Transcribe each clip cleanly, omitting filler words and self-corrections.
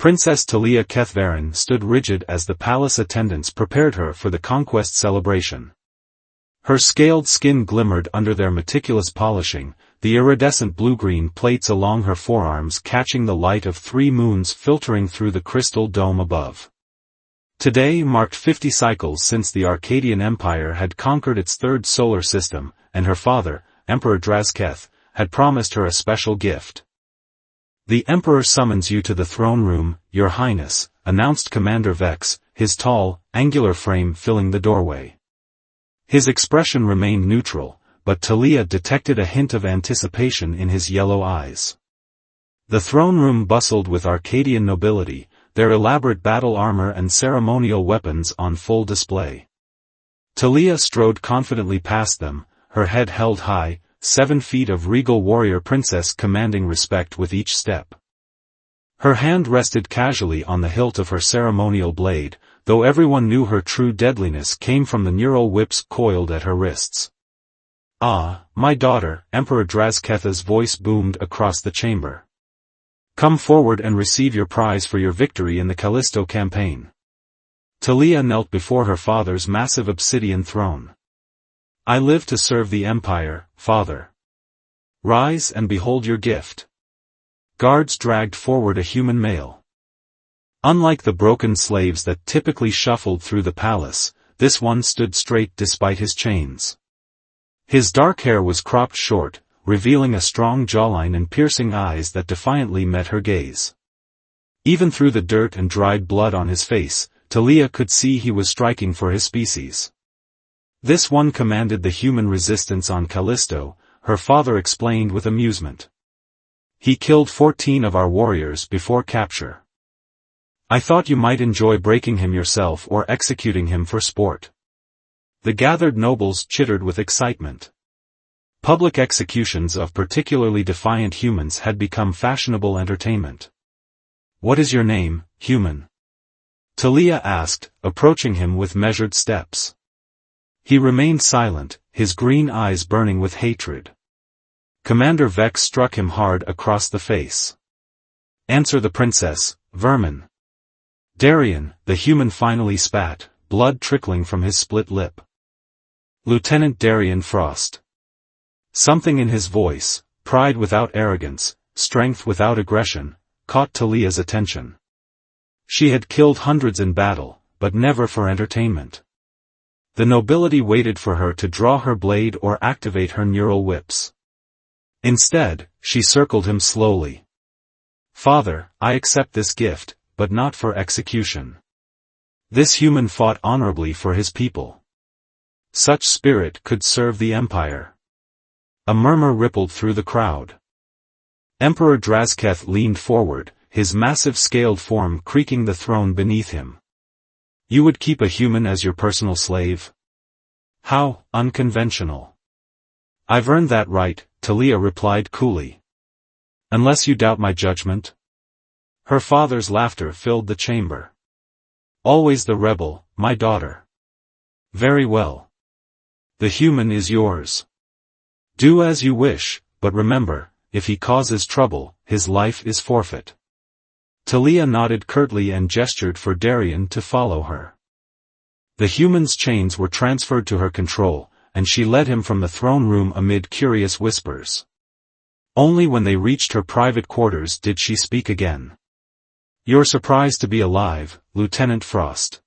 Princess Talia Kethvarin stood rigid as the palace attendants prepared her for the conquest celebration. Her scaled skin glimmered under their meticulous polishing, the iridescent blue-green plates along her forearms catching the light of 3 moons filtering through the crystal dome above. Today marked 50 cycles since the Arcadian Empire had conquered its third solar system, and her father, Emperor Drazketh, had promised her a special gift. "The Emperor summons you to the throne room, Your Highness," announced Commander Vex, his tall, angular frame filling the doorway. His expression remained neutral, but Talia detected a hint of anticipation in his yellow eyes. The throne room bustled with Arcadian nobility, their elaborate battle armor and ceremonial weapons on full display. Talia strode confidently past them, her head held high, 7 feet of regal warrior princess commanding respect with each step. Her hand rested casually on the hilt of her ceremonial blade, though everyone knew her true deadliness came from the neural whips coiled at her wrists. "Ah, my daughter," Emperor Drazketha's voice boomed across the chamber. "Come forward and receive your prize for your victory in the Callisto campaign." Talia knelt before her father's massive obsidian throne. "I live to serve the Empire, Father. Rise and behold your gift." Guards dragged forward a human male. Unlike the broken slaves that typically shuffled through the palace, this one stood straight despite his chains. His dark hair was cropped short, revealing a strong jawline and piercing eyes that defiantly met her gaze. Even through the dirt and dried blood on his face, Talia could see he was striking for his species. This one commanded the human resistance on Callisto, her father explained with amusement. "He killed 14 of our warriors before capture. I thought you might enjoy breaking him yourself or executing him for sport." The gathered nobles chittered with excitement. Public executions of particularly defiant humans had become fashionable entertainment. "What is your name, human?" Talia asked, approaching him with measured steps. He remained silent, his green eyes burning with hatred. Commander Vex struck him hard across the face. "Answer the princess, vermin." "Darien," the human finally spat, blood trickling from his split lip. "Lieutenant Darien Frost." Something in his voice, pride without arrogance, strength without aggression, caught Talia's attention. She had killed hundreds in battle, but never for entertainment. The nobility waited for her to draw her blade or activate her neural whips. Instead, she circled him slowly. "Father, I accept this gift, but not for execution." This human fought honorably for his people. Such spirit could serve the Empire. A murmur rippled through the crowd. Emperor Drazketh leaned forward, his massive scaled form creaking the throne beneath him. "You would keep a human as your personal slave? How unconventional." "I've earned that right," Talia replied coolly. "Unless you doubt my judgment?" Her father's laughter filled the chamber. "Always the rebel, my daughter. Very well. The human is yours. Do as you wish, but remember, if he causes trouble, his life is forfeit." Talia nodded curtly and gestured for Darien to follow her. The human's chains were transferred to her control, and she led him from the throne room amid curious whispers. Only when they reached her private quarters did she speak again. "You're surprised to be alive, Lieutenant Frost."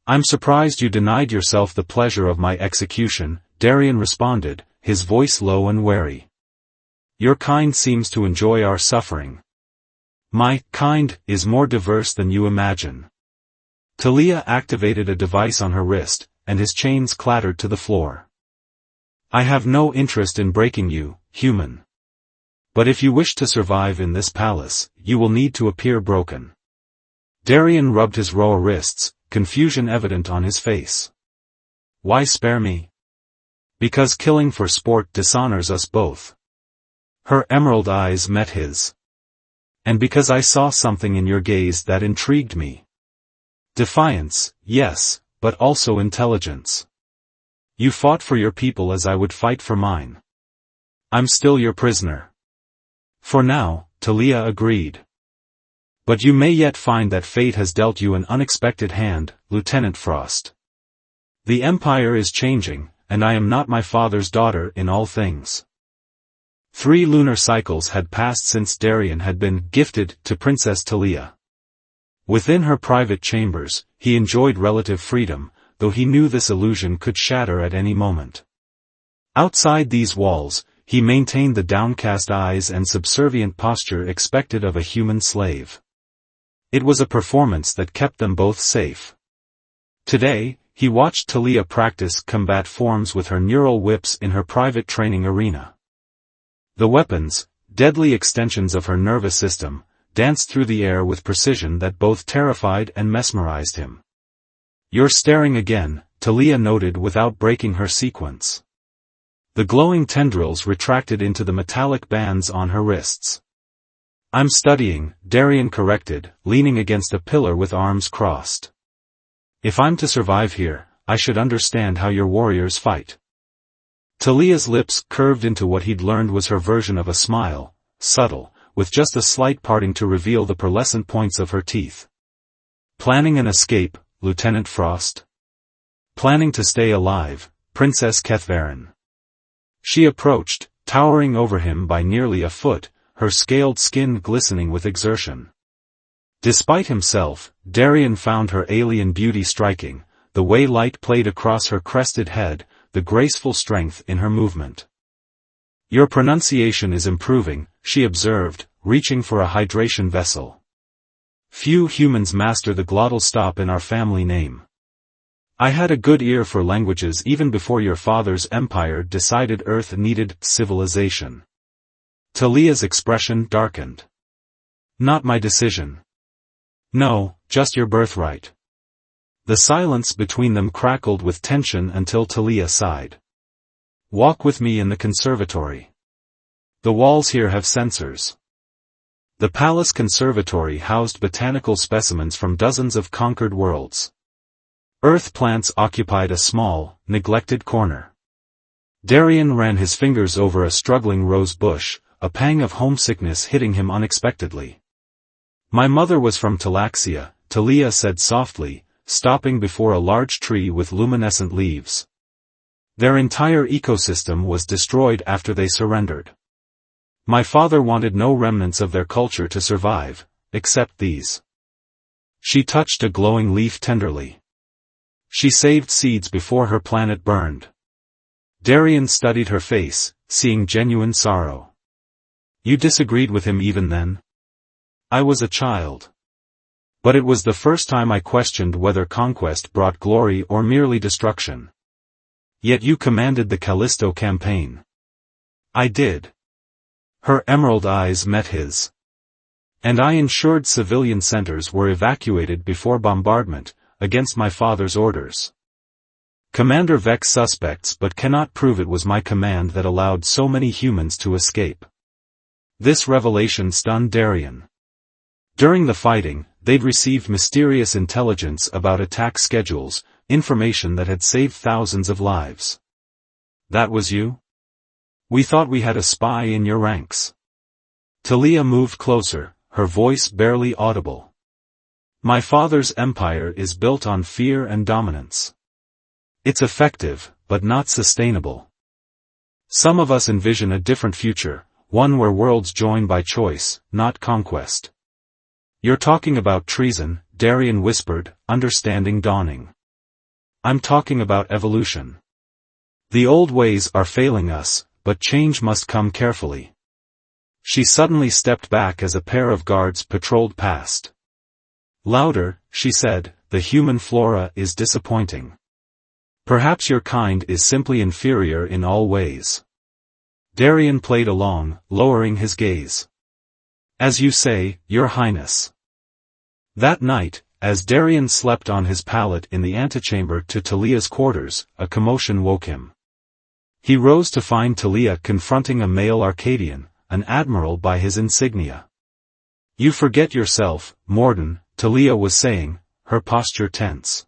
"I'm surprised you denied yourself the pleasure of my execution," Darien responded, his voice low and wary. "Your kind seems to enjoy our suffering." "My kind is more diverse than you imagine." Talia activated a device on her wrist, and his chains clattered to the floor. "I have no interest in breaking you, human. But if you wish to survive in this palace, you will need to appear broken." Darien rubbed his raw wrists, confusion evident on his face. "Why spare me?" "Because killing for sport dishonors us both." Her emerald eyes met his. "And because I saw something in your gaze that intrigued me. Defiance, yes, but also intelligence. You fought for your people as I would fight for mine. I'm still your prisoner." "For now," Talia agreed. But you may yet find that fate has dealt you an unexpected hand, Lieutenant Frost. The Empire is changing, and I am not my father's daughter in all things. 3 lunar cycles had passed since Darien had been gifted to Princess Talia. Within her private chambers, he enjoyed relative freedom, though he knew this illusion could shatter at any moment. Outside these walls, he maintained the downcast eyes and subservient posture expected of a human slave. It was a performance that kept them both safe. Today, he watched Talia practice combat forms with her neural whips in her private training arena. The weapons, deadly extensions of her nervous system, danced through the air with precision that both terrified and mesmerized him. "You're staring again," Talia noted without breaking her sequence. The glowing tendrils retracted into the metallic bands on her wrists. "I'm studying," Darien corrected, leaning against a pillar with arms crossed. "If I'm to survive here, I should understand how your warriors fight." Talia's lips curved into what he'd learned was her version of a smile, subtle, with just a slight parting to reveal the pearlescent points of her teeth. "Planning an escape, Lieutenant Frost?" "Planning to stay alive, Princess Kethvaren." She approached, towering over him by nearly a foot, her scaled skin glistening with exertion. Despite himself, Darien found her alien beauty striking, the way light played across her crested head, the graceful strength in her movement. "Your pronunciation is improving," she observed, reaching for a hydration vessel. "Few humans master the glottal stop in our family name. I had a good ear for languages even before your father's empire decided Earth needed civilization." Talia's expression darkened. "Not my decision. No, just your birthright." The silence between them crackled with tension until Talia sighed. "Walk with me in the conservatory. The walls here have sensors." The palace conservatory housed botanical specimens from dozens of conquered worlds. Earth plants occupied a small, neglected corner. Darien ran his fingers over a struggling rose bush, a pang of homesickness hitting him unexpectedly. "My mother was from Talaxia," Talia said softly, stopping before a large tree with luminescent leaves. "Their entire ecosystem was destroyed after they surrendered. My father wanted no remnants of their culture to survive, except these." She touched a glowing leaf tenderly. "She saved seeds before her planet burned." Darien studied her face, seeing genuine sorrow. "You disagreed with him even then?" "I was a child. But it was the first time I questioned whether conquest brought glory or merely destruction." "Yet you commanded the Callisto campaign." "I did." Her emerald eyes met his. "And I ensured civilian centers were evacuated before bombardment, against my father's orders. Commander Vex suspects but cannot prove it was my command that allowed so many humans to escape." This revelation stunned Darien. During the fighting, they'd received mysterious intelligence about attack schedules, information that had saved thousands of lives. "That was you? We thought we had a spy in your ranks." Talia moved closer, her voice barely audible. "My father's empire is built on fear and dominance. It's effective, but not sustainable. Some of us envision a different future, one where worlds join by choice, not conquest." "You're talking about treason," Darien whispered, understanding dawning. "I'm talking about evolution. The old ways are failing us, but change must come carefully." She suddenly stepped back as a pair of guards patrolled past. "Louder," she said, "the human flora is disappointing. Perhaps your kind is simply inferior in all ways." Darien played along, lowering his gaze. "As you say, Your Highness." That night, as Darien slept on his pallet in the antechamber to Talia's quarters, a commotion woke him. He rose to find Talia confronting a male Arcadian, an admiral by his insignia. "You forget yourself, Morden," Talia was saying, her posture tense.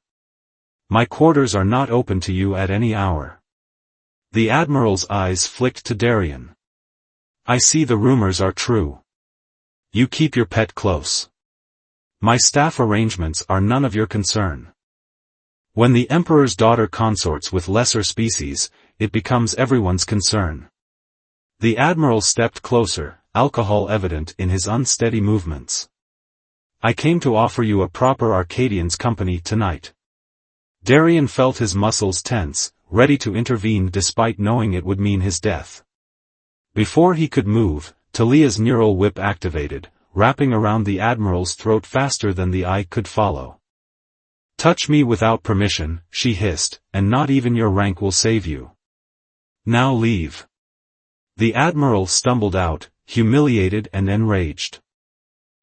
"My quarters are not open to you at any hour." The admiral's eyes flicked to Darien. "I see the rumors are true. You keep your pet close." My staff arrangements are none of your concern. When the Emperor's daughter consorts with lesser species, it becomes everyone's concern. The Admiral stepped closer, alcohol evident in his unsteady movements. I came to offer you a proper Arcadian's company tonight. Darien felt his muscles tense, ready to intervene despite knowing it would mean his death. Before he could move, Talia's neural whip activated, wrapping around the Admiral's throat faster than the eye could follow. Touch me without permission, she hissed, and not even your rank will save you. Now leave. The Admiral stumbled out, humiliated and enraged.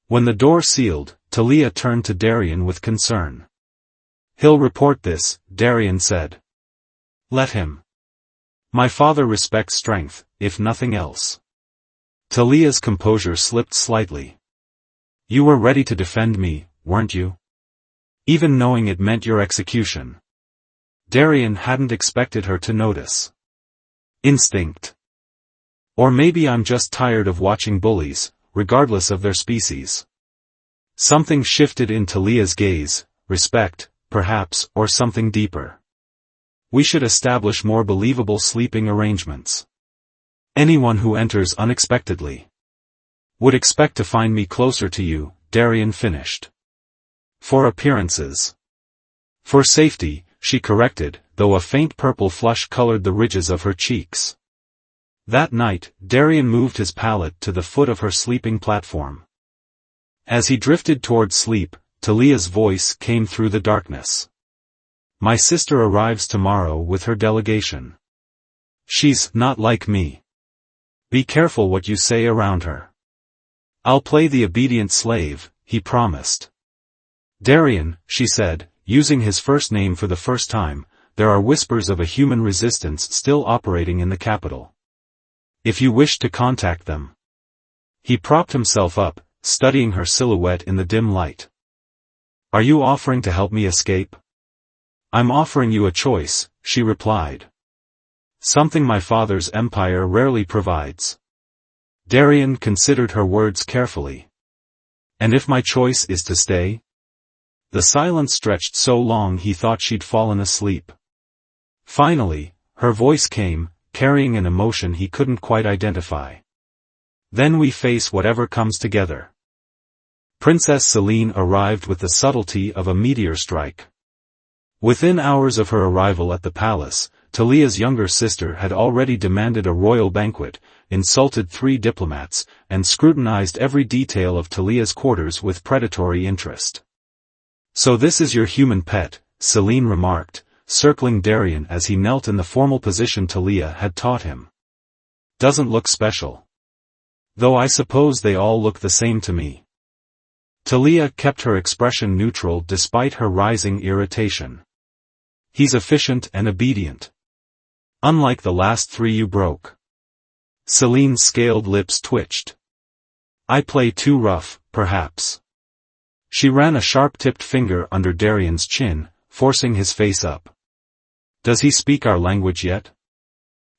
When the door sealed, Talia turned to Darien with concern. He'll report this, Darien said. Let him. My father respects strength, if nothing else. Talia's composure slipped slightly. You were ready to defend me, weren't you? Even knowing it meant your execution. Darien hadn't expected her to notice. Instinct. Or maybe I'm just tired of watching bullies, regardless of their species. Something shifted in Talia's gaze, respect, perhaps, or something deeper. We should establish more believable sleeping arrangements. Anyone who enters unexpectedly would expect to find me closer to you, Darien finished. For appearances. For safety, she corrected, though a faint purple flush colored the ridges of her cheeks. That night, Darien moved his pallet to the foot of her sleeping platform. As he drifted toward sleep, Talia's voice came through the darkness. My sister arrives tomorrow with her delegation. She's not like me. Be careful what you say around her. I'll play the obedient slave, he promised. Darien, she said, using his first name for the first time, there are whispers of a human resistance still operating in the capital. If you wish to contact them. He propped himself up, studying her silhouette in the dim light. Are you offering to help me escape? I'm offering you a choice, she replied. Something my father's empire rarely provides. Darien considered her words carefully. And if my choice is to stay? The silence stretched so long he thought she'd fallen asleep. Finally, her voice came, carrying an emotion he couldn't quite identify. Then we face whatever comes together. Princess Celine arrived with the subtlety of a meteor strike. Within hours of her arrival at the palace, Talia's younger sister had already demanded a royal banquet, insulted 3 diplomats, and scrutinized every detail of Talia's quarters with predatory interest. So this is your human pet, Celine remarked, circling Darien as he knelt in the formal position Talia had taught him. Doesn't look special. Though I suppose they all look the same to me. Talia kept her expression neutral despite her rising irritation. He's efficient and obedient. Unlike the last 3 you broke. Celine's scaled lips twitched. I play too rough, perhaps. She ran a sharp-tipped finger under Darien's chin, forcing his face up. Does he speak our language yet?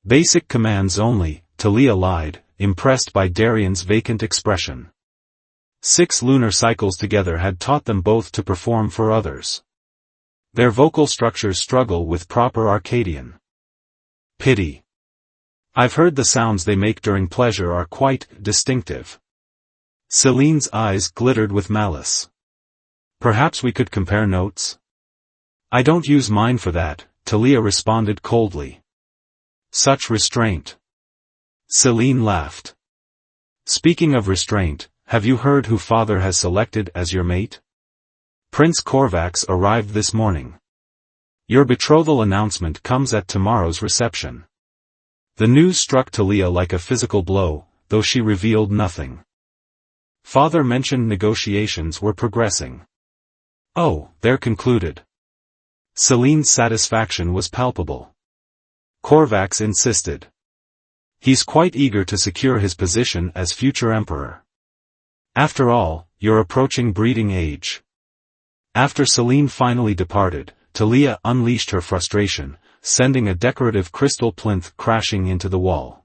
Basic commands only, Talia lied, impressed by Darien's vacant expression. 6 lunar cycles together had taught them both to perform for others. Their vocal structures struggle with proper Arcadian. Pity. I've heard the sounds they make during pleasure are quite distinctive. Celine's eyes glittered with malice. Perhaps we could compare notes? I don't use mine for that, Talia responded coldly. Such restraint. Celine laughed. Speaking of restraint, have you heard who father has selected as your mate? Prince Korvax arrived this morning. Your betrothal announcement comes at tomorrow's reception. The news struck Talia like a physical blow, though she revealed nothing. Father mentioned negotiations were progressing. Oh, they're concluded. Celine's satisfaction was palpable. Korvax insisted. He's quite eager to secure his position as future emperor. After all, you're approaching breeding age. After Celine finally departed, Talia unleashed her frustration, sending a decorative crystal plinth crashing into the wall.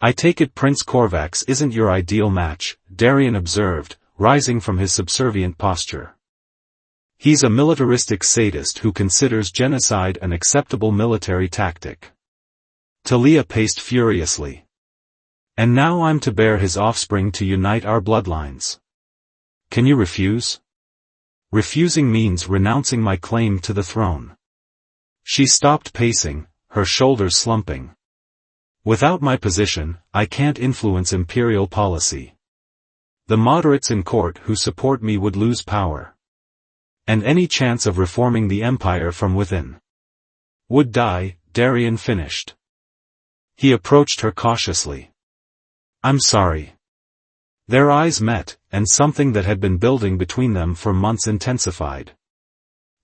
I take it Prince Korvax isn't your ideal match, Darien observed, rising from his subservient posture. He's a militaristic sadist who considers genocide an acceptable military tactic. Talia paced furiously. And now I'm to bear his offspring to unite our bloodlines. Can you refuse? Refusing means renouncing my claim to the throne. She stopped pacing, her shoulders slumping. Without my position, I can't influence imperial policy. The moderates in court who support me would lose power. And any chance of reforming the empire from within would die, Darien finished. He approached her cautiously. I'm sorry. Their eyes met, and something that had been building between them for months intensified.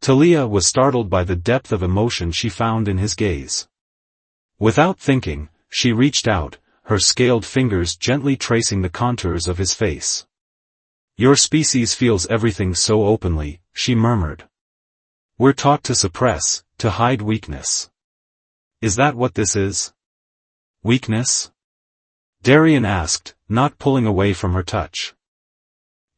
Talia was startled by the depth of emotion she found in his gaze. Without thinking, she reached out, her scaled fingers gently tracing the contours of his face. Your species feels everything so openly, she murmured. We're taught to suppress, to hide weakness. Is that what this is? Weakness? Darien asked, not pulling away from her touch.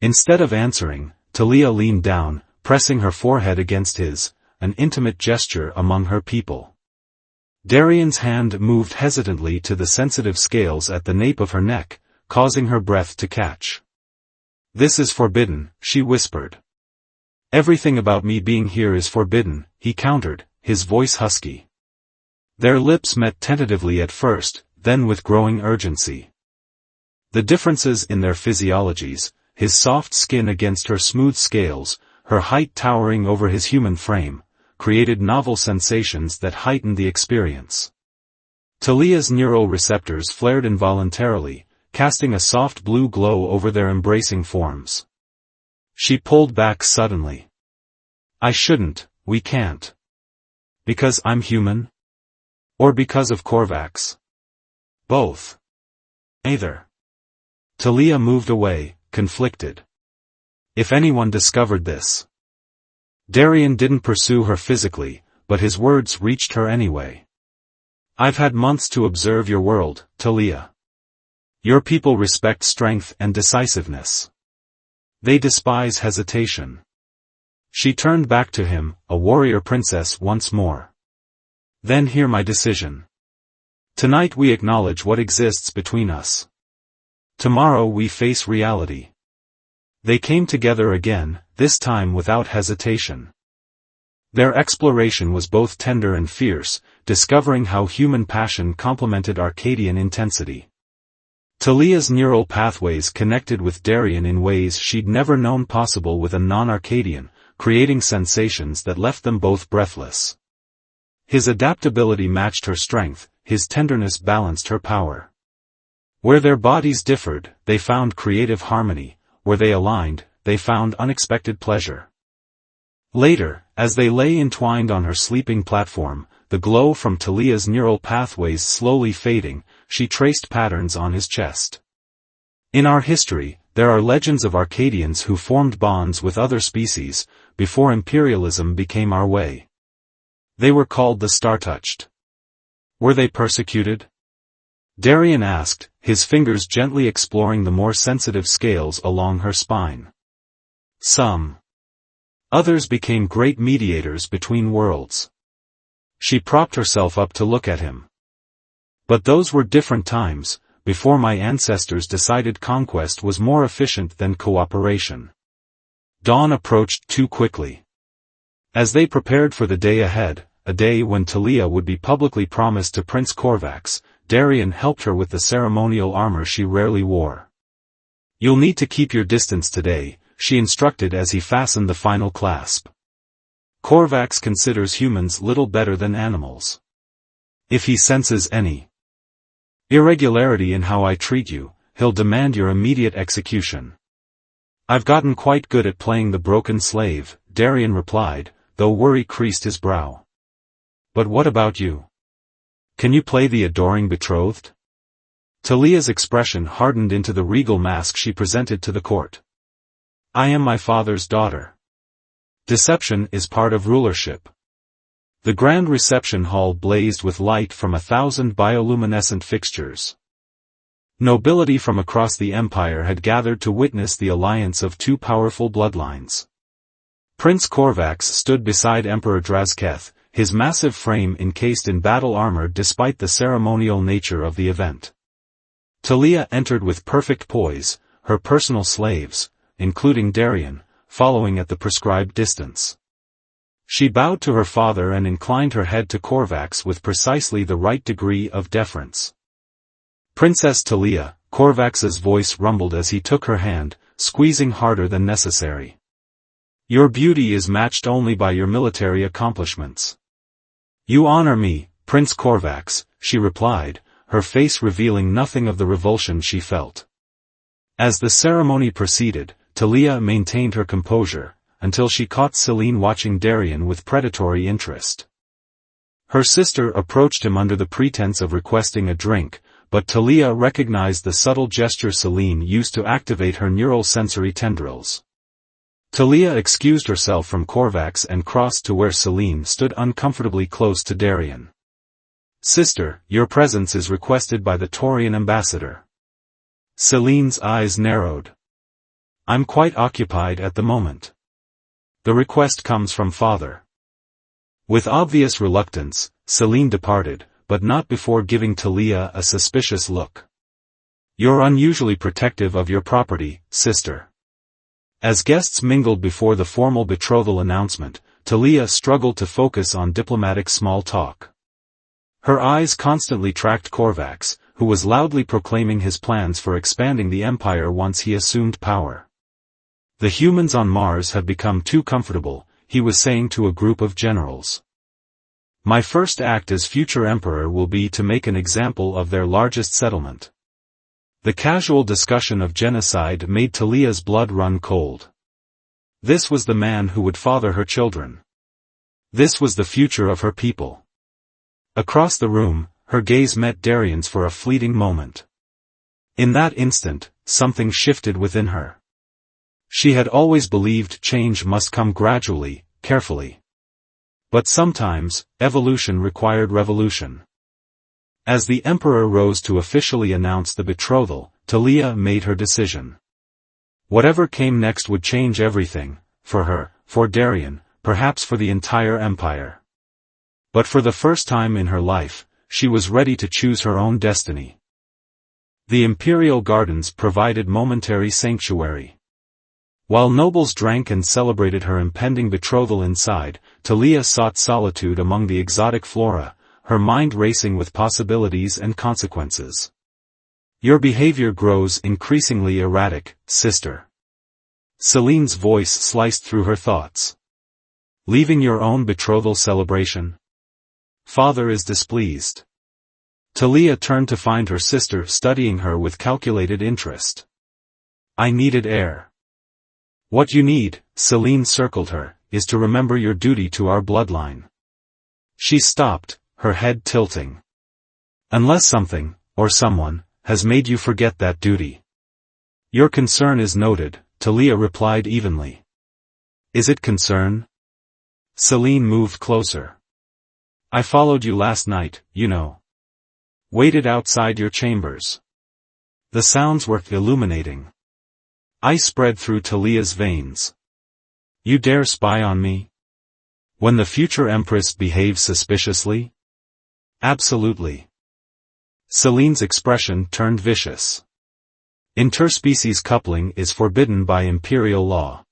Instead of answering, Talia leaned down, pressing her forehead against his, an intimate gesture among her people. Darien's hand moved hesitantly to the sensitive scales at the nape of her neck, causing her breath to catch. This is forbidden, she whispered. Everything about me being here is forbidden, he countered, his voice husky. Their lips met tentatively at first, then with growing urgency. The differences in their physiologies, his soft skin against her smooth scales, her height towering over his human frame, created novel sensations that heightened the experience. Talia's neural receptors flared involuntarily, casting a soft blue glow over their embracing forms. She pulled back suddenly. I shouldn't, we can't. Because I'm human? Or because of Korvax? Both. Neither. Talia moved away, conflicted. If anyone discovered this. Darien didn't pursue her physically, but his words reached her anyway. I've had months to observe your world, Talia. Your people respect strength and decisiveness. They despise hesitation. She turned back to him, a warrior princess once more. Then hear my decision. Tonight we acknowledge what exists between us. Tomorrow we face reality. They came together again, this time without hesitation. Their exploration was both tender and fierce, discovering how human passion complemented Arcadian intensity. Talia's neural pathways connected with Darien in ways she'd never known possible with a non-Arcadian, creating sensations that left them both breathless. His adaptability matched her strength, his tenderness balanced her power. Where their bodies differed, they found creative harmony. Where they aligned, they found unexpected pleasure. Later, as they lay entwined on her sleeping platform, the glow from Talia's neural pathways slowly fading, she traced patterns on his chest. In our history, there are legends of Arcadians who formed bonds with other species, before imperialism became our way. They were called the Star-Touched. Were they persecuted? Darien asked, his fingers gently exploring the more sensitive scales along her spine. Some. Others became great mediators between worlds. She propped herself up to look at him. But those were different times, before my ancestors decided conquest was more efficient than cooperation. Dawn approached too quickly. As they prepared for the day ahead, a day when Talia would be publicly promised to Prince Korvax, Darien helped her with the ceremonial armor she rarely wore. You'll need to keep your distance today, she instructed as he fastened the final clasp. Korvax considers humans little better than animals. If he senses any irregularity in how I treat you, he'll demand your immediate execution. I've gotten quite good at playing the broken slave, Darien replied, though worry creased his brow. But what about you? Can you play the adoring betrothed? Talia's expression hardened into the regal mask she presented to the court. I am my father's daughter. Deception is part of rulership. The grand reception hall blazed with light from 1,000 bioluminescent fixtures. Nobility from across the empire had gathered to witness the alliance of two powerful bloodlines. Prince Korvax stood beside Emperor Drazketh, his massive frame encased in battle armor despite the ceremonial nature of the event. Talia entered with perfect poise, her personal slaves, including Darien, following at the prescribed distance. She bowed to her father and inclined her head to Korvax with precisely the right degree of deference. Princess Talia, Korvax's voice rumbled as he took her hand, squeezing harder than necessary. Your beauty is matched only by your military accomplishments. You honor me, Prince Korvax, she replied, her face revealing nothing of the revulsion she felt. As the ceremony proceeded, Talia maintained her composure, until she caught Celine watching Darien with predatory interest. Her sister approached him under the pretense of requesting a drink, but Talia recognized the subtle gesture Celine used to activate her neural sensory tendrils. Talia excused herself from Korvax and crossed to where Celine stood uncomfortably close to Darien. Sister, your presence is requested by the Taurian ambassador. Celine's eyes narrowed. I'm quite occupied at the moment. The request comes from father. With obvious reluctance, Celine departed, but not before giving Talia a suspicious look. You're unusually protective of your property, sister. As guests mingled before the formal betrothal announcement, Talia struggled to focus on diplomatic small talk. Her eyes constantly tracked Korvax, who was loudly proclaiming his plans for expanding the empire once he assumed power. The humans on Mars have become too comfortable, he was saying to a group of generals. My first act as future emperor will be to make an example of their largest settlement. The casual discussion of genocide made Talia's blood run cold. This was the man who would father her children. This was the future of her people. Across the room, her gaze met Darien's for a fleeting moment. In that instant, something shifted within her. She had always believed change must come gradually, carefully. But sometimes, evolution required revolution. As the emperor rose to officially announce the betrothal, Talia made her decision. Whatever came next would change everything, for her, for Darien, perhaps for the entire empire. But for the first time in her life, she was ready to choose her own destiny. The imperial gardens provided momentary sanctuary. While nobles drank and celebrated her impending betrothal inside, Talia sought solitude among the exotic flora, her mind racing with possibilities and consequences. Your behavior grows increasingly erratic, sister. Celine's voice sliced through her thoughts. Leaving your own betrothal celebration? Father is displeased. Talia turned to find her sister studying her with calculated interest. I needed air. What you need, Celine circled her, is to remember your duty to our bloodline. She stopped, her head tilting. Unless something, or someone, has made you forget that duty. Your concern is noted, Talia replied evenly. Is it concern? Celine moved closer. I followed you last night, you know. Waited outside your chambers. The sounds were illuminating. Ice spread through Talia's veins. You dare spy on me? When the future empress behaves suspiciously? Absolutely. Celine's expression turned vicious. Interspecies coupling is forbidden by imperial law.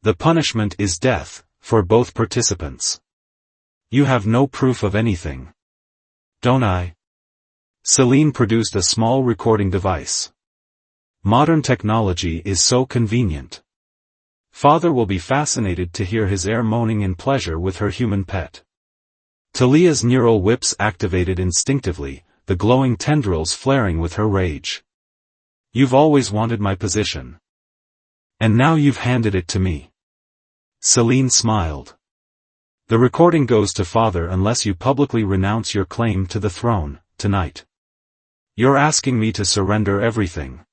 The punishment is death, for both participants. You have no proof of anything. Don't I? Celine produced a small recording device. Modern technology is so convenient. Father will be fascinated to hear his heir moaning in pleasure with her human pet. Talia's neural whips activated instinctively, the glowing tendrils flaring with her rage. You've always wanted my position. And now you've handed it to me. Celine smiled. The recording goes to Father unless you publicly renounce your claim to the throne, tonight. You're asking me to surrender everything.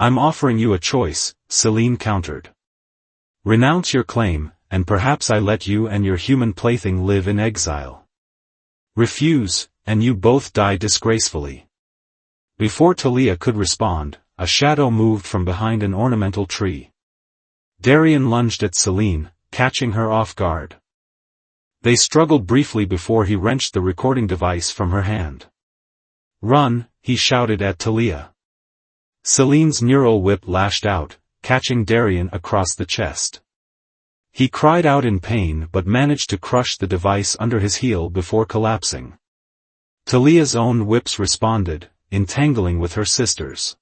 I'm offering you a choice, Celine countered. Renounce your claim, and perhaps I let you and your human plaything live in exile. Refuse, and you both die disgracefully. Before Talia could respond, a shadow moved from behind an ornamental tree. Darian lunged at Celine, catching her off guard. They struggled briefly before he wrenched the recording device from her hand. "Run," he shouted at Talia. Celine's neural whip lashed out, catching Darian across the chest. He cried out in pain but managed to crush the device under his heel before collapsing. Talia's own whips responded, entangling with her sister's.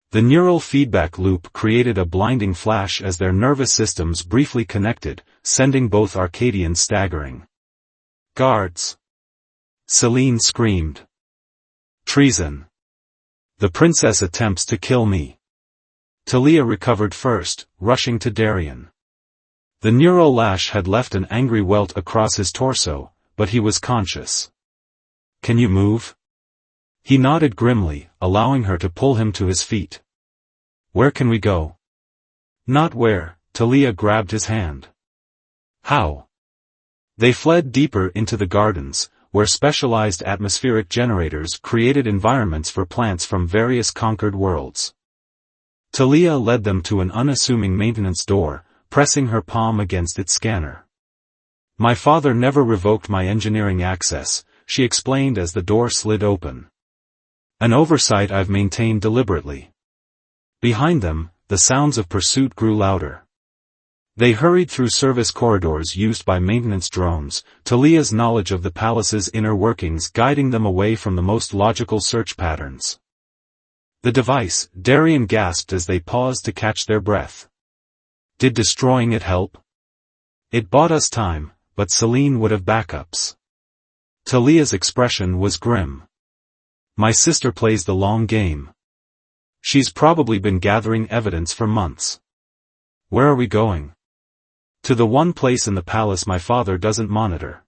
The neural feedback loop created a blinding flash as their nervous systems briefly connected, sending both Arcadians staggering. "Guards!" Celine screamed. "Treason! The princess attempts to kill me." Talia recovered first, rushing to Darian. The neural lash had left an angry welt across his torso, but he was conscious. "Can you move?" He nodded grimly, allowing her to pull him to his feet. "Where can we go?" "Not where," Talia grabbed his hand. "How?" They fled deeper into the gardens, where specialized atmospheric generators created environments for plants from various conquered worlds. Talia led them to an unassuming maintenance door, pressing her palm against its scanner. "My father never revoked my engineering access," she explained as the door slid open. "An oversight I've maintained deliberately." Behind them, the sounds of pursuit grew louder. They hurried through service corridors used by maintenance drones, Talia's knowledge of the palace's inner workings guiding them away from the most logical search patterns. "The device," Darian gasped as they paused to catch their breath. "Did destroying it help?" "It bought us time, but Celine would have backups." Talia's expression was grim. "My sister plays the long game. She's probably been gathering evidence for months." "Where are we going?" "To the one place in the palace my father doesn't monitor."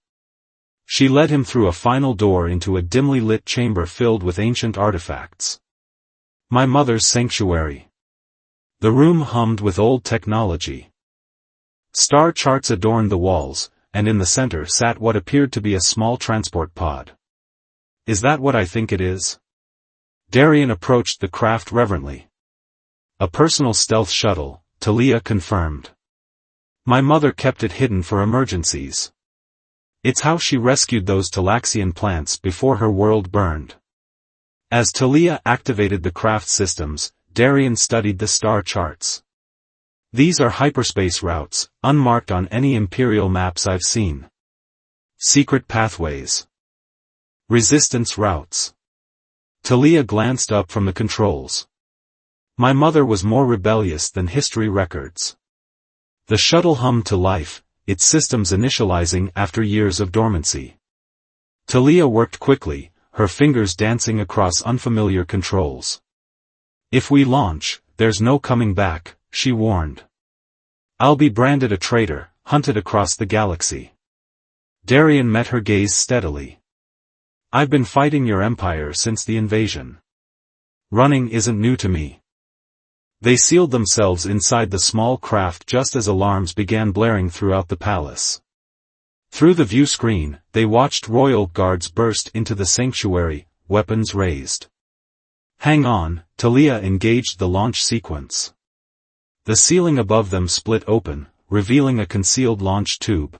She led him through a final door into a dimly lit chamber filled with ancient artifacts. "My mother's sanctuary." The room hummed with old technology. Star charts adorned the walls, and in the center sat what appeared to be a small transport pod. "Is that what I think it is?" Darian approached the craft reverently. "A personal stealth shuttle," Talia confirmed. "My mother kept it hidden for emergencies. It's how she rescued those Talaxian plants before her world burned." As Talia activated the craft systems, Darian studied the star charts. "These are hyperspace routes, unmarked on any Imperial maps I've seen. Secret pathways. Resistance routes." Talia glanced up from the controls. "My mother was more rebellious than history records." The shuttle hummed to life, its systems initializing after years of dormancy. Talia worked quickly, her fingers dancing across unfamiliar controls. "If we launch, there's no coming back," she warned. "I'll be branded a traitor, hunted across the galaxy." Darian met her gaze steadily. "I've been fighting your empire since the invasion. Running isn't new to me." They sealed themselves inside the small craft just as alarms began blaring throughout the palace. Through the view screen, they watched royal guards burst into the sanctuary, weapons raised. "Hang on," Talia engaged the launch sequence. The ceiling above them split open, revealing a concealed launch tube.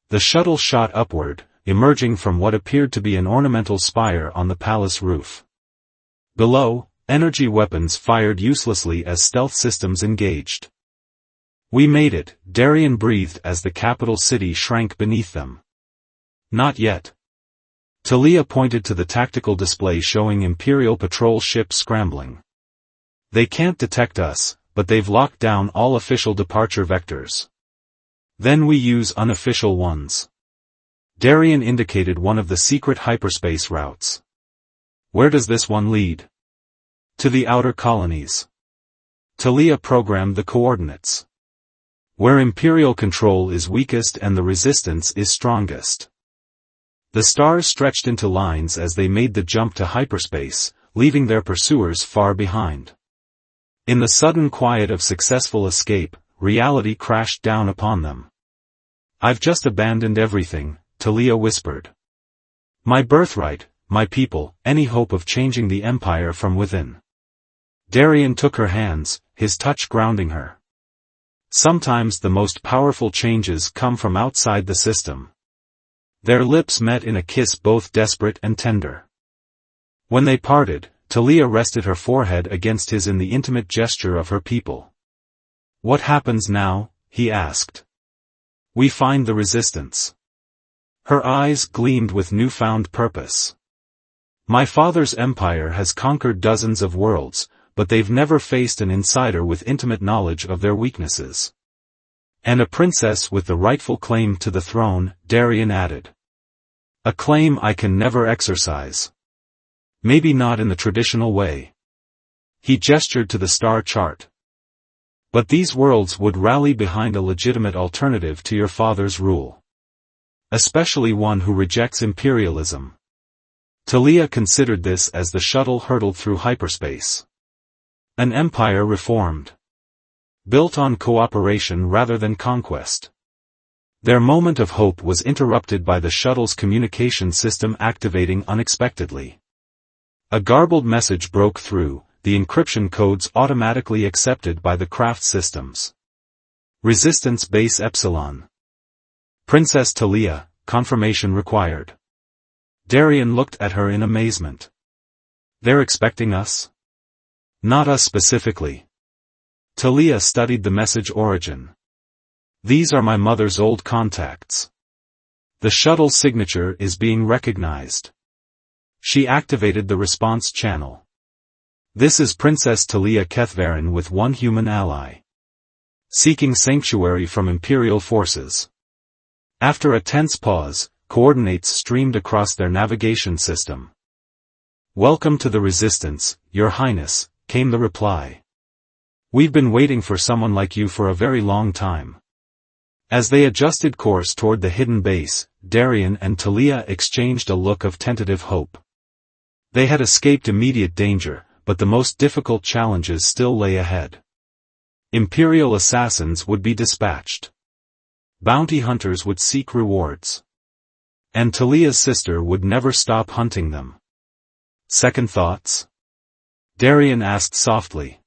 The shuttle shot upward, emerging from what appeared to be an ornamental spire on the palace roof. Below, energy weapons fired uselessly as stealth systems engaged. "We made it," Darian breathed as the capital city shrank beneath them. "Not yet." Talia pointed to the tactical display showing Imperial patrol ships scrambling. "They can't detect us, but they've locked down all official departure vectors. Then we use unofficial ones." Darian indicated one of the secret hyperspace routes. "Where does this one lead?" "To the outer colonies." Talia programmed the coordinates. "Where Imperial control is weakest and the resistance is strongest." The stars stretched into lines as they made the jump to hyperspace, leaving their pursuers far behind. In the sudden quiet of successful escape, reality crashed down upon them. "I've just abandoned everything," Talia whispered. "My birthright, my people, any hope of changing the empire from within. Darien took her hands, his touch grounding her. Sometimes the most powerful changes come from outside the system. Their lips met in a kiss both desperate and tender. When they parted, Talia rested her forehead against his in the intimate gesture of her people. "What happens now?" he asked. "We find the resistance." Her eyes gleamed with newfound purpose. "My father's empire has conquered dozens of worlds, but they've never faced an insider with intimate knowledge of their weaknesses. And a princess with the rightful claim to the throne," Darien added. "A claim I can never exercise. Maybe not in the traditional way." He gestured to the star chart. "But these worlds would rally behind a legitimate alternative to your father's rule. Especially one who rejects imperialism." Talia considered this as the shuttle hurtled through hyperspace. An empire reformed. Built on cooperation rather than conquest. Their moment of hope was interrupted by the shuttle's communication system activating unexpectedly. A garbled message broke through, the encryption codes automatically accepted by the craft systems. "Resistance Base Epsilon. Princess Talia, confirmation required." Darien looked at her in amazement. "They're expecting us?" "Not us specifically." Talia studied the message origin. "These are my mother's old contacts. The shuttle signature is being recognized." She activated the response channel. "This is Princess Talia Kethvaren with one human ally. Seeking sanctuary from Imperial forces." After a tense pause, coordinates streamed across their navigation system. "Welcome to the Resistance, Your Highness," came the reply. "We've been waiting for someone like you for a very long time." As they adjusted course toward the hidden base, Darien and Talia exchanged a look of tentative hope. They had escaped immediate danger, but the most difficult challenges still lay ahead. Imperial assassins would be dispatched. Bounty hunters would seek rewards. And Talia's sister would never stop hunting them. "Second thoughts?" Darien asked softly.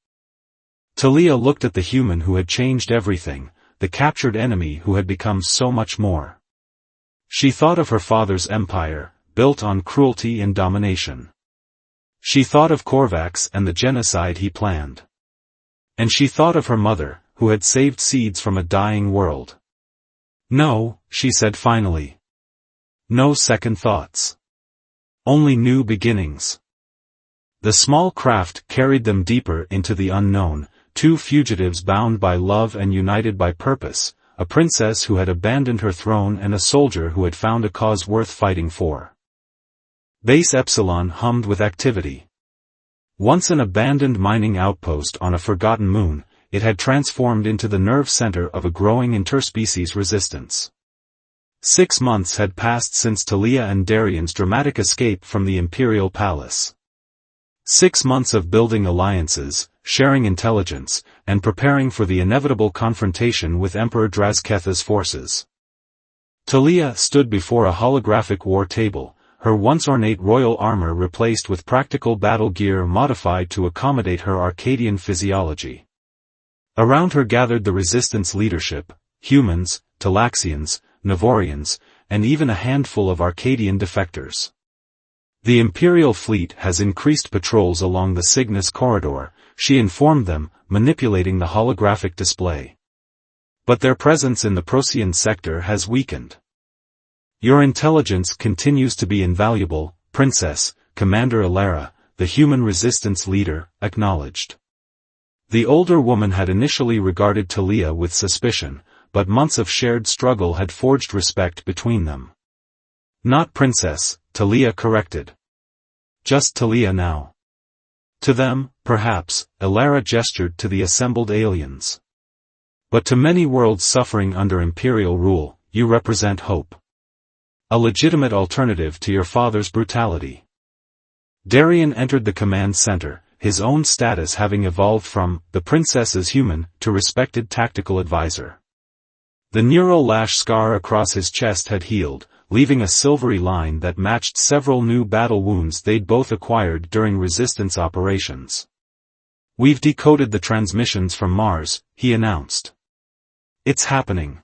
Talia looked at the human who had changed everything, the captured enemy who had become so much more. She thought of her father's empire, built on cruelty and domination. She thought of Korvax and the genocide he planned. And she thought of her mother, who had saved seeds from a dying world. "No," she said finally. "No second thoughts. Only new beginnings." The small craft carried them deeper into the unknown, two fugitives bound by love and united by purpose, a princess who had abandoned her throne and a soldier who had found a cause worth fighting for. Base Epsilon hummed with activity. Once an abandoned mining outpost on a forgotten moon, it had transformed into the nerve center of a growing interspecies resistance. 6 months had passed since Talia and Darien's dramatic escape from the Imperial Palace. 6 months of building alliances, sharing intelligence, and preparing for the inevitable confrontation with Emperor Drazketha's forces. Talia stood before a holographic war table, her once ornate royal armor replaced with practical battle gear modified to accommodate her Arcadian physiology. Around her gathered the resistance leadership, humans, Talaxians, Navorians, and even a handful of Arcadian defectors. "The Imperial fleet has increased patrols along the Cygnus corridor," she informed them, manipulating the holographic display. "But their presence in the Procyon sector has weakened. Your intelligence continues to be invaluable, Princess," Commander Alara, the human resistance leader, acknowledged. The older woman had initially regarded Talia with suspicion, but months of shared struggle had forged respect between them. "Not Princess," Talia corrected. "Just Talia now." To them, perhaps, Alara gestured to the assembled aliens. "But to many worlds suffering under Imperial rule, you represent hope. A legitimate alternative to your father's brutality." Darien entered the command center, his own status having evolved from the princess's human to respected tactical advisor. The neural lash scar across his chest had healed, leaving a silvery line that matched several new battle wounds they'd both acquired during resistance operations. "We've decoded the transmissions from Mars," he announced. "It's happening.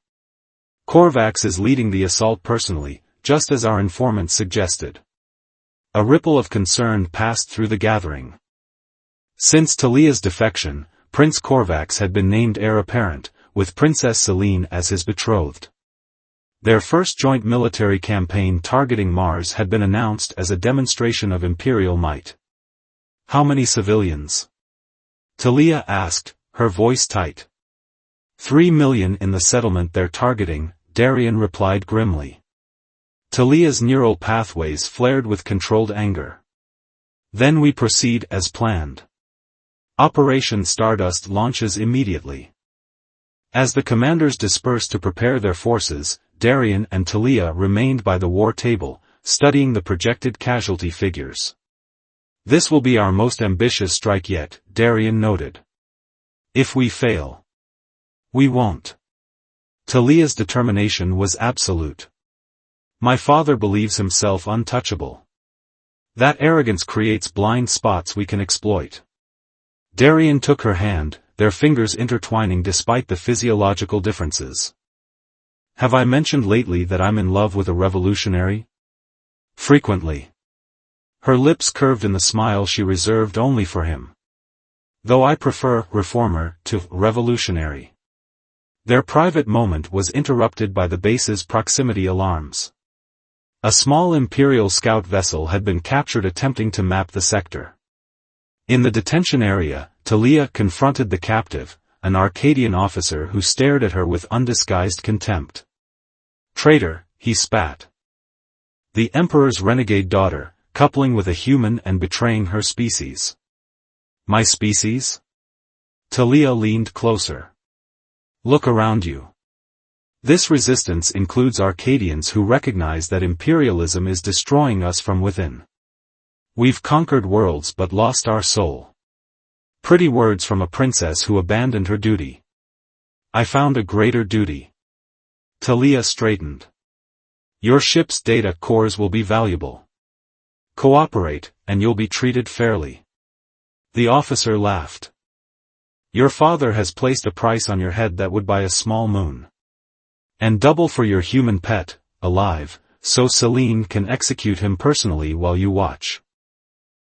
Korvax is leading the assault personally, just as our informant suggested." A ripple of concern passed through the gathering. Since Talia's defection, Prince Korvax had been named heir apparent, with Princess Selene as his betrothed. Their first joint military campaign targeting Mars had been announced as a demonstration of imperial might. "How many civilians?" Talia asked, her voice tight. 3 million in the settlement they're targeting," Darien replied grimly. Talia's neural pathways flared with controlled anger. "Then we proceed as planned. Operation Stardust launches immediately." As the commanders dispersed to prepare their forces, Darien and Talia remained by the war table, studying the projected casualty figures. "This will be our most ambitious strike yet," Darien noted. "If we fail, we won't." Talia's determination was absolute. "My father believes himself untouchable. That arrogance creates blind spots we can exploit." Darien took her hand, their fingers intertwining despite the physiological differences. "Have I mentioned lately that I'm in love with a revolutionary?" "Frequently." Her lips curved in the smile she reserved only for him. "Though I prefer reformer to revolutionary." Their private moment was interrupted by the base's proximity alarms. A small Imperial scout vessel had been captured attempting to map the sector. In the detention area, Talia confronted the captive, an Arcadian officer who stared at her with undisguised contempt. "Traitor," he spat. "The Emperor's renegade daughter, coupling with a human and betraying her species." "My species?" Talia leaned closer. "Look around you. This resistance includes Arcadians who recognize that imperialism is destroying us from within. We've conquered worlds but lost our soul." Pretty words from a princess who abandoned her duty. "I found a greater duty." Talia straightened. "Your ship's data cores will be valuable. Cooperate, and you'll be treated fairly." The officer laughed. "Your father has placed a price on your head that would buy a small moon. And double for your human pet, alive, so Selene can execute him personally while you watch."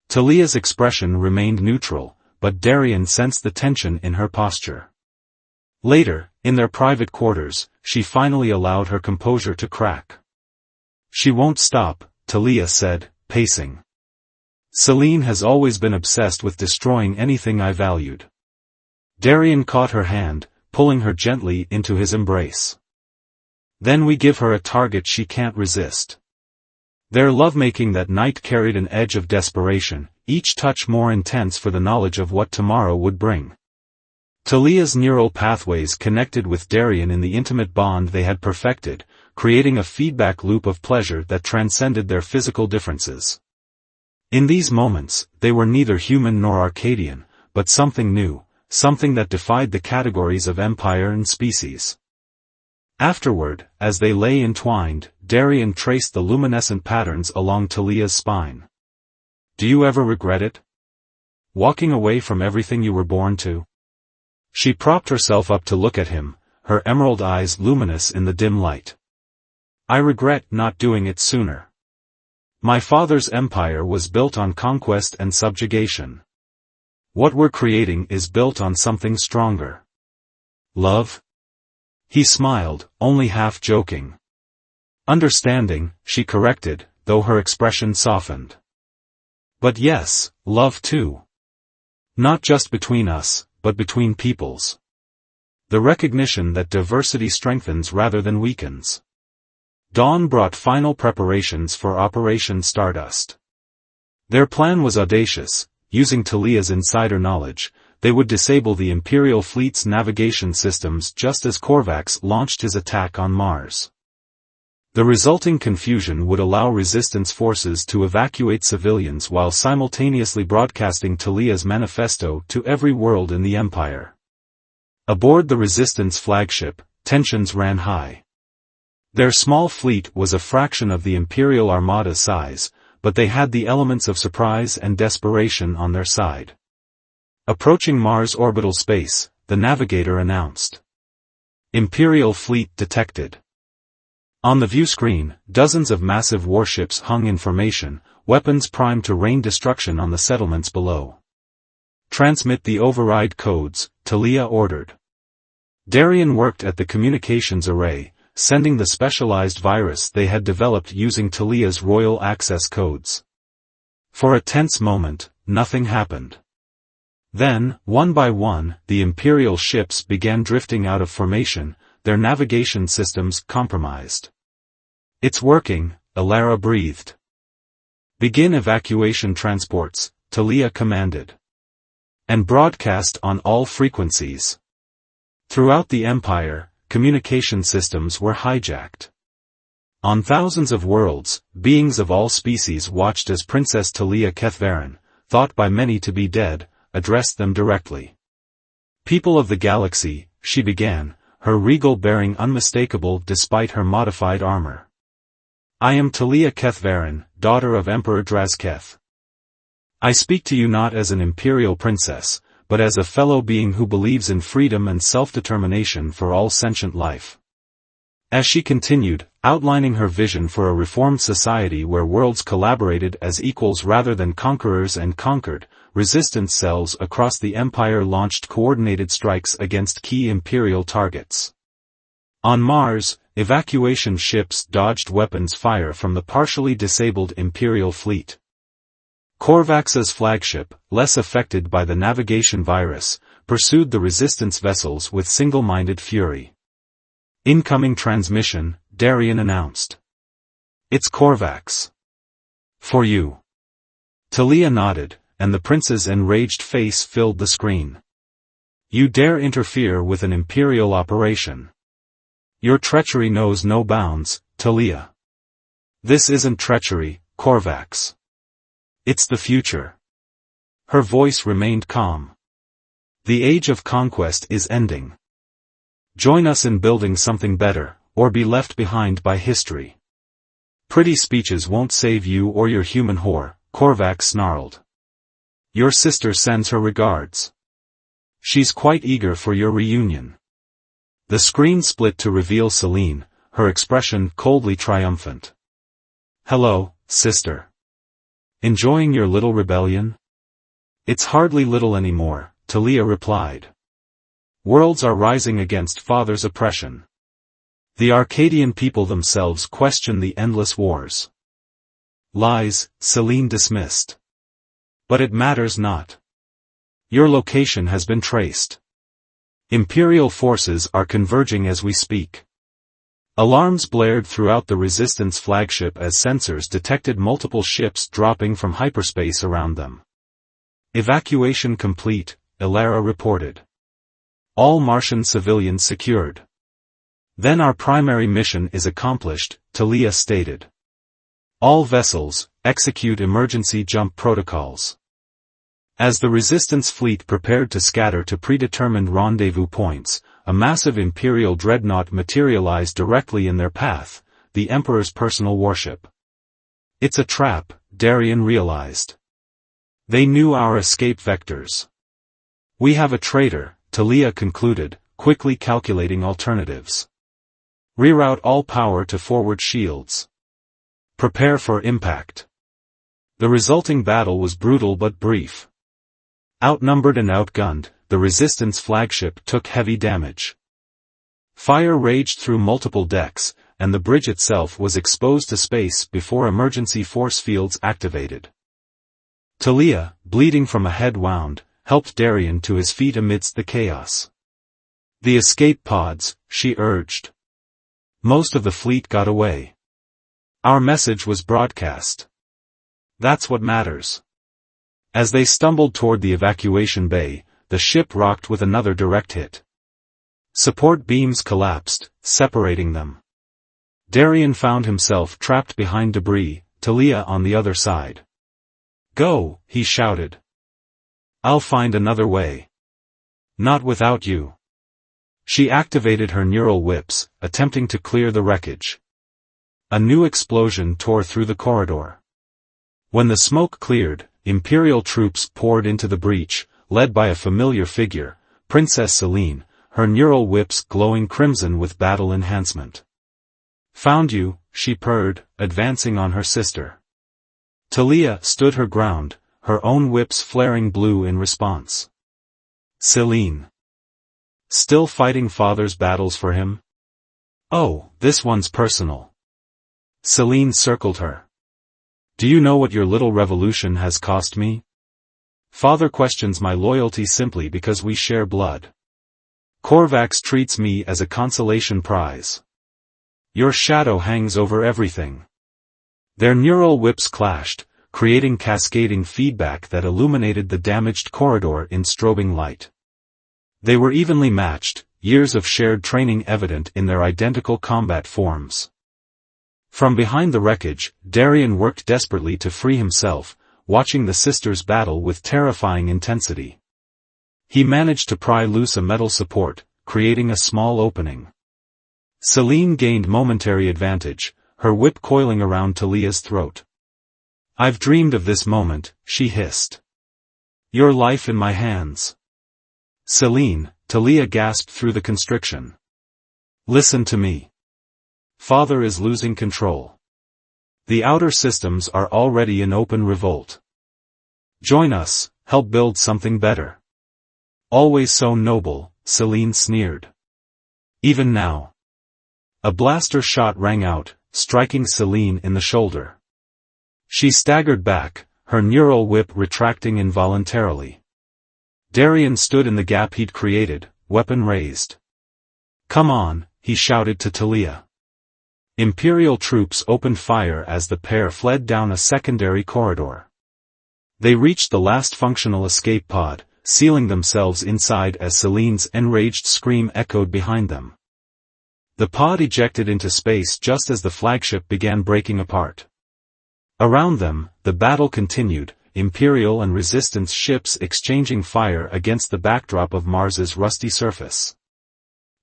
Talia's expression remained neutral, but Darien sensed the tension in her posture. Later, in their private quarters, she finally allowed her composure to crack. "She won't stop," Talia said, pacing. "Selene has always been obsessed with destroying anything I valued." Darien caught her hand, pulling her gently into his embrace. "Then we give her a target she can't resist." Their lovemaking that night carried an edge of desperation, each touch more intense for the knowledge of what tomorrow would bring. Talia's neural pathways connected with Darien in the intimate bond they had perfected, creating a feedback loop of pleasure that transcended their physical differences. In these moments, they were neither human nor Arcadian, but something new, something that defied the categories of empire and species. Afterward, as they lay entwined, Darien traced the luminescent patterns along Talia's spine. "Do you ever regret it? Walking away from everything you were born to?" She propped herself up to look at him, her emerald eyes luminous in the dim light. "I regret not doing it sooner. My father's empire was built on conquest and subjugation. What we're creating is built on something stronger. Love?" He smiled, only half joking. "Understanding," she corrected, though her expression softened. "But yes, love too. Not just between us, but between peoples. The recognition that diversity strengthens rather than weakens." Dawn brought final preparations for Operation Stardust. Their plan was audacious. Using Talia's insider knowledge, they would disable the Imperial fleet's navigation systems just as Korvax launched his attack on Mars. The resulting confusion would allow resistance forces to evacuate civilians while simultaneously broadcasting Talia's manifesto to every world in the Empire. Aboard the resistance flagship, tensions ran high. Their small fleet was a fraction of the Imperial Armada's size, but they had the elements of surprise and desperation on their side. Approaching Mars orbital space, the navigator announced. Imperial fleet detected. On the view screen, dozens of massive warships hung in formation, weapons primed to rain destruction on the settlements below. Transmit the override codes, Talia ordered. Darien worked at the communications array, sending the specialized virus they had developed using Talia's royal access codes. For a tense moment, nothing happened. Then, one by one, the Imperial ships began drifting out of formation, their navigation systems compromised. "It's working," Alara breathed. "Begin evacuation transports," Talia commanded. "And broadcast on all frequencies." Throughout the Empire, communication systems were hijacked. On thousands of worlds, beings of all species watched as Princess Talia Kethvaren, thought by many to be dead, addressed them directly. "People of the galaxy," she began, her regal bearing unmistakable despite her modified armor. "I am Talia Kethvaren, daughter of Emperor Drazketh. I speak to you not as an imperial princess, but as a fellow being who believes in freedom and self-determination for all sentient life." As she continued, outlining her vision for a reformed society where worlds collaborated as equals rather than conquerors and conquered, resistance cells across the Empire launched coordinated strikes against key Imperial targets. On Mars, evacuation ships dodged weapons fire from the partially disabled Imperial fleet. Korvax's flagship, less affected by the navigation virus, pursued the resistance vessels with single-minded fury. "Incoming transmission," Darien announced. "It's Korvax. For you." Talia nodded, and the prince's enraged face filled the screen. "You dare interfere with an Imperial operation. Your treachery knows no bounds, Talia." "This isn't treachery, Korvax. It's the future." Her voice remained calm. "The age of conquest is ending. Join us in building something better, or be left behind by history." "Pretty speeches won't save you or your human whore," Korvax snarled. "Your sister sends her regards. She's quite eager for your reunion." The screen split to reveal Celine, her expression coldly triumphant. "Hello, sister. Enjoying your little rebellion?" "It's hardly little anymore," Talia replied. "Worlds are rising against Father's oppression. The Arcadian people themselves question the endless wars." "Lies," Celine dismissed. "But it matters not. Your location has been traced. Imperial forces are converging as we speak." Alarms blared throughout the Resistance flagship as sensors detected multiple ships dropping from hyperspace around them. "Evacuation complete," Alara reported. "All Martian civilians secured." "Then our primary mission is accomplished," Talia stated. "All vessels, execute emergency jump protocols." As the Resistance fleet prepared to scatter to predetermined rendezvous points, a massive Imperial dreadnought materialized directly in their path, the Emperor's personal warship. "It's a trap," Darien realized. "They knew our escape vectors." "We have a traitor," Talia concluded, quickly calculating alternatives. "Reroute all power to forward shields. Prepare for impact." The resulting battle was brutal but brief. Outnumbered and outgunned, the Resistance flagship took heavy damage. Fire raged through multiple decks, and the bridge itself was exposed to space before emergency force fields activated. Talia, bleeding from a head wound, helped Darien to his feet amidst the chaos. "The escape pods," she urged. "Most of the fleet got away. Our message was broadcast. That's what matters." As they stumbled toward the evacuation bay, the ship rocked with another direct hit. Support beams collapsed, separating them. Darien found himself trapped behind debris, Talia on the other side. "Go," he shouted. "I'll find another way." "Not without you." She activated her neural whips, attempting to clear the wreckage. A new explosion tore through the corridor. When the smoke cleared, Imperial troops poured into the breach, led by a familiar figure, Princess Celine, her neural whips glowing crimson with battle enhancement. "Found you," she purred, advancing on her sister. Talia stood her ground, her own whips flaring blue in response. "Celine. Still fighting father's battles for him? Oh, this one's personal." Celine circled her. "Do you know what your little revolution has cost me? Father questions my loyalty simply because we share blood. Korvax treats me as a consolation prize. Your shadow hangs over everything." Their neural whips clashed, creating cascading feedback that illuminated the damaged corridor in strobing light. They were evenly matched, years of shared training evident in their identical combat forms. From behind the wreckage, Darien worked desperately to free himself, watching the sisters battle with terrifying intensity. He managed to pry loose a metal support, creating a small opening. Celine gained momentary advantage, her whip coiling around Talia's throat. "I've dreamed of this moment," she hissed. "Your life in my hands." "Celine," Talia gasped through the constriction. "Listen to me. Father is losing control. The outer systems are already in open revolt. Join us, help build something better." "Always so noble," Celine sneered. "Even now." A blaster shot rang out, striking Celine in the shoulder. She staggered back, her neural whip retracting involuntarily. Darien stood in the gap he'd created, weapon raised. "Come on," he shouted to Talia. Imperial troops opened fire as the pair fled down a secondary corridor. They reached the last functional escape pod, sealing themselves inside as Celine's enraged scream echoed behind them. The pod ejected into space just as the flagship began breaking apart. Around them, the battle continued, Imperial and Resistance ships exchanging fire against the backdrop of Mars's rusty surface.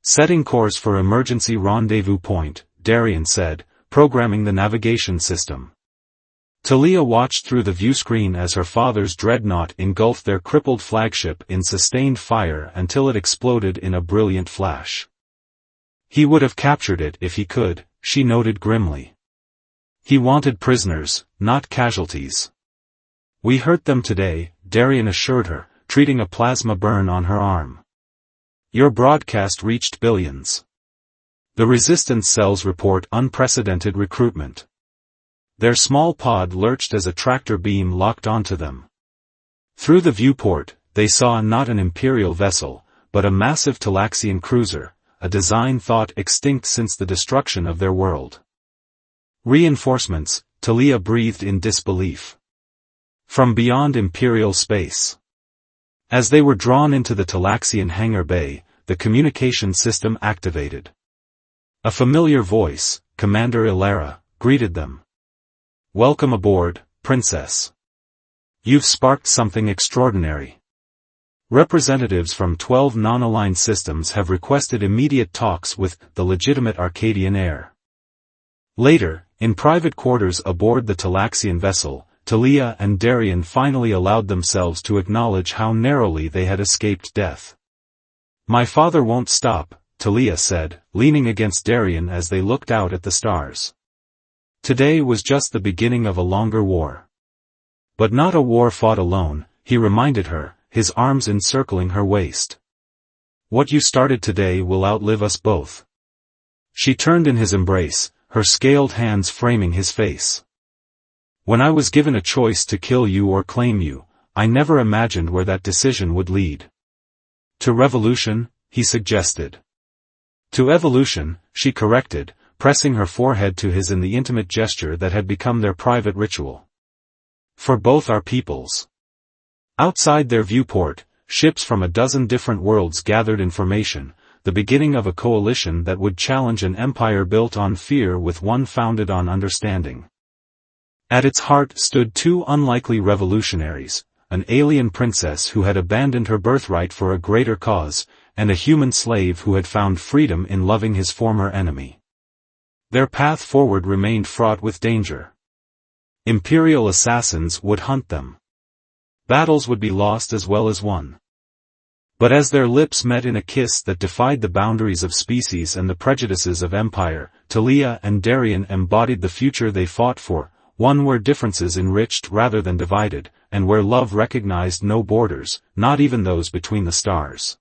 "Setting course for emergency rendezvous point," Darien said, programming the navigation system. Talia watched through the viewscreen as her father's dreadnought engulfed their crippled flagship in sustained fire until it exploded in a brilliant flash. "He would have captured it if he could," she noted grimly. "He wanted prisoners, not casualties." "We hurt them today," Darien assured her, treating a plasma burn on her arm. "Your broadcast reached billions. The Resistance cells report unprecedented recruitment." Their small pod lurched as a tractor beam locked onto them. Through the viewport, they saw not an Imperial vessel, but a massive Talaxian cruiser, a design thought extinct since the destruction of their world. "Reinforcements," Talia breathed in disbelief. "From beyond Imperial space." As they were drawn into the Talaxian hangar bay, the communication system activated. A familiar voice, Commander Ilera, greeted them. "Welcome aboard, Princess. You've sparked something extraordinary. Representatives from 12 non-aligned systems have requested immediate talks with the legitimate Arcadian heir." Later, in private quarters aboard the Talaxian vessel, Talia and Darien finally allowed themselves to acknowledge how narrowly they had escaped death. "My father won't stop," Talia said, leaning against Darien as they looked out at the stars. "Today was just the beginning of a longer war." "But not a war fought alone," he reminded her, his arms encircling her waist. "What you started today will outlive us both." She turned in his embrace, her scaled hands framing his face. "When I was given a choice to kill you or claim you, I never imagined where that decision would lead." "To revolution," he suggested. "To evolution," she corrected, pressing her forehead to his in the intimate gesture that had become their private ritual. "For both our peoples." Outside their viewport, ships from a dozen different worlds gathered information, the beginning of a coalition that would challenge an empire built on fear with one founded on understanding. At its heart stood two unlikely revolutionaries, an alien princess who had abandoned her birthright for a greater cause, and a human slave who had found freedom in loving his former enemy. Their path forward remained fraught with danger. Imperial assassins would hunt them. Battles would be lost as well as won. But as their lips met in a kiss that defied the boundaries of species and the prejudices of empire, Talia and Darien embodied the future they fought for, one where differences enriched rather than divided, and where love recognized no borders, not even those between the stars.